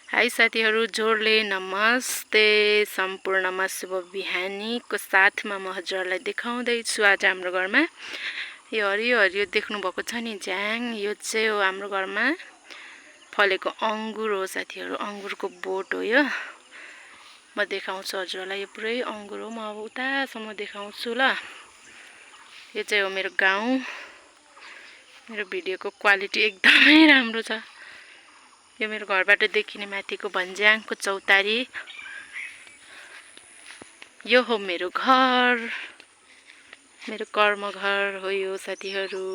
High साथीहरू, जोडले नमस्ते। सम्पूर्णमा शुभ बिहानीको साथमा म हजुरहरूलाई देखाउँदैछु आज हाम्रो घरमा यो हरियो हरियो देख्नुभएको छ नि ज्याङ, यो चाहिँ हो हाम्रो घरमा फलेको अङ्गुर हो साथीहरू। अङ्गुरको बोट हो यो। म देखाउँछु हजुरहरूलाई, यो पुरै अङ्गुर हो। म अब उतासम्म देखाउँछु ल। यो चाहिँ हो मेरो गाउँ। मेरो भिडियोको क्वालिटी एकदमै राम्रो छ। यो मेरो घरबाट देखिने माथिको भन्ज्याङको चौतारी। यो हो मेरो घर, मेरो कर्म घर हो यो साथीहरू।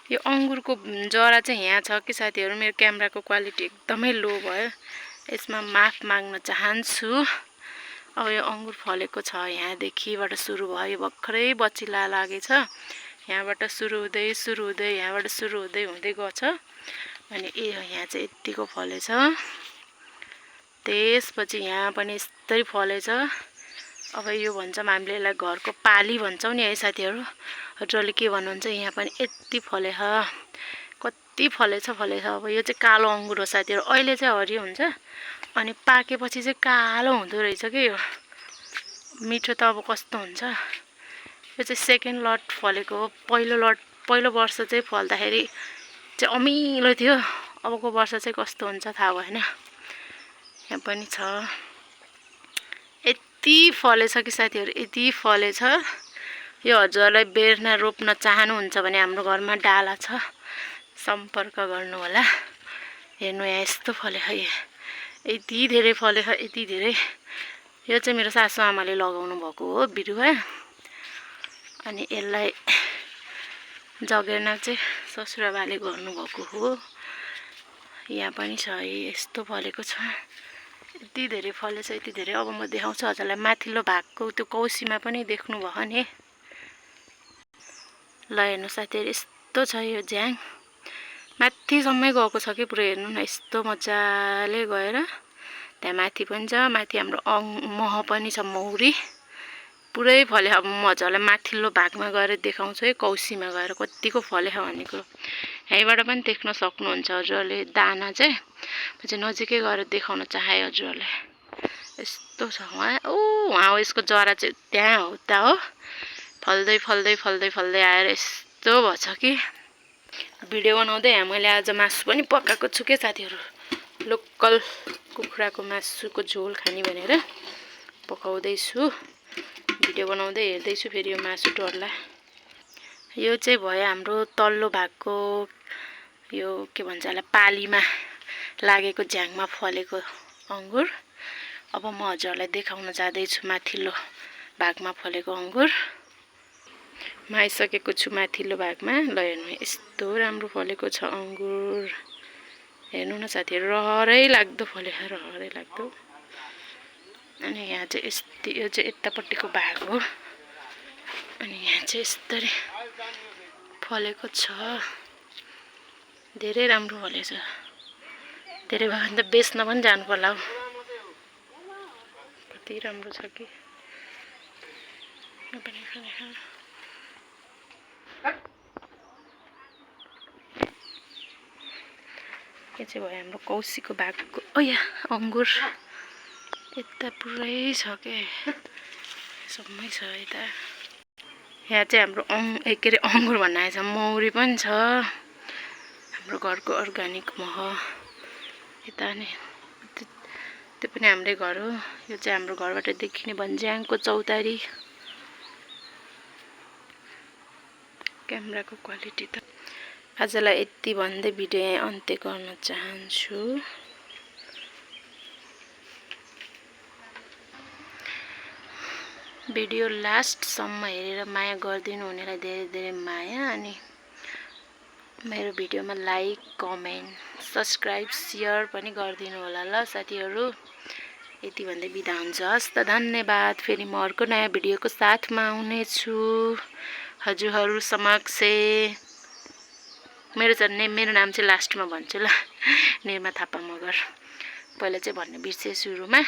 यो अङ्गुरको जरा चाहिँ यहाँ छ कि साथीहरू, मेरो क्यामेराको क्वालिटी एकदमै लो भयो, यसमा माफ माग्न चाहन्छु। अब यो अङ्गुर फलेको छ, यहाँदेखिबाट सुरु भयो, भर्खरै बचिला लागेछ। यहाँबाट सुरु हुँदै यहाँबाट सुरु हुँदै गछ। अनि यहाँ चाहिँ यतिको फलेछ। त्यसपछि यहाँ पनि यस्तै फलेछ। अब यो भन्छौँ हामीले यसलाई घरको पाली भन्छौँ नि है साथीहरू। हजुरले के भन्नुहुन्छ? यहाँ पनि यति फले कति फलेछ। अब यो चाहिँ कालो अङ्गुर हो साथीहरू। अहिले चाहिँ हरियो हुन्छ, अनि पाकेपछि चाहिँ कालो हुँदो रहेछ कि यो। मिठो त अब कस्तो हुन्छ। यो चाहिँ सेकेन्ड लट फलेको हो। पहिलो वर्ष चाहिँ फल्दाखेरि चाहिँ अमिलो थियो, अबको वर्ष चाहिँ कस्तो हुन्छ थाहा भएन। यहाँ पनि छ, यति फलेछ कि साथीहरू, यति फलेछ। यो हजुरलाई बेर्ना रोप्न चाहनुहुन्छ भने हाम्रो घरमा डाला छ, सम्पर्क गर्नु होला। हेर्नु यहाँ यस्तो फले है, यति धेरै फले, यति धेरै। यो चाहिँ मेरो सासु आमाले लगाउनु भएको हो बिरुवा, अनि यसलाई जगेर्ना चाहिँ ससुराबाले गर्नुभएको हो। यहाँ पनि छ है, यस्तो फलेको छ, यति धेरै फलेछ, यति धेरै। अब म देखाउँछु हजुरलाई माथिल्लो भागको त्यो कौसीमा पनि देख्नुभयो नि। ल हेर्नु साथीहरू, यस्तो छ यो ज्याङ, माथिसम्मै गएको छ कि पुरै। हेर्नु न यस्तो मजाले गएर त्यहाँ माथि पनि छ। माथि हाम्रो मह पनि छ, मौरी पुरै फले। अब म हजुरलाई माथिल्लो भागमा गएर देखाउँछु है, कौसीमा गएर कतिको फले भन्ने कुरो। यहीँबाट पनि देख्न सक्नुहुन्छ हजुरहरूले दाना चाहिँ। म चाहिँ नजिकै गएर देखाउन चाहे हजुरहरूलाई। यस्तो छ वहाँ हो यसको जरा चाहिँ, त्यहाँ हो उता हो। फल्दै आएर यस्तो भएछ कि। भिडियो बनाउँदै यहाँ मैले आज मासु पनि पकाएको छु के साथीहरू। लोकल कुखुराको मासुको झोल खाने भनेर पकाउँदैछु। भिडियो बनाउँदै हेर्दैछु फेरि यो मासु टर्ला। यो चाहिँ भयो हाम्रो तल्लो भागको, यो के भन्छ होला, पालीमा लागेको झ्याङमा फलेको अङ्गुर। अब म हजुरलाई देखाउन जाँदैछु माथिल्लो भागमा फलेको अङ्गुर। म आइसकेको छु माथिल्लो भागमा। ल हेर्नु यस्तो राम्रो फलेको छ अङ्गुर। हेर्नु न साथीहरू, रहरै लाग्दो फले, रहरै लाग्दो। अनि यहाँ चाहिँ यो चाहिँ यतापट्टिको भाग हो, अनि यहाँ चाहिँ यस्तरी फलेको छ। धेरै राम्रो फलेछ, धेरै भयो भने त बेच्न पनि जानु पर्ला हौ, कति राम्रो छ कि। यो चाहिँ भयो हाम्रो कौसीको भागको अङ्गुर। यता पुरै छ के, सबै छ यता। यहाँ चाहिँ हाम्रो के अरे अङ्गुर भन्न आएछ, मौरी पनि छ। हाम्रो घरको अर्ग्यानिक मह यता नै, त्यो पनि हाम्रै घर हो। यो चाहिँ हाम्रो घरबाट देखिने भन्ज्याङको चौतारी। क्यामेराको क्वालिटी त। आजलाई यति भन्दै भिडियो यहाँ अन्त्य गर्न चाहन्छु। भिडियो लास्टसम्म हेरेर माया गरिदिनु हुनेलाई धेरै धेरै माया। अनि मेरो भिडियोमा लाइक, कमेन्ट, सब्सक्राइब, सेयर पनि गरिदिनु होला ल साथीहरू। यति भन्दै बिदा हुन्छ। हस् त, धन्यवाद। फेरि म अर्को नयाँ भिडियोको साथमा आउनेछु हजुरहरू समक्ष। मेरो नाम चाहिँ लास्टमा भन्छु ल, निर्मा थापा मगर। पहिला चाहिँ भन्नु बिर्सेँ सुरुमा।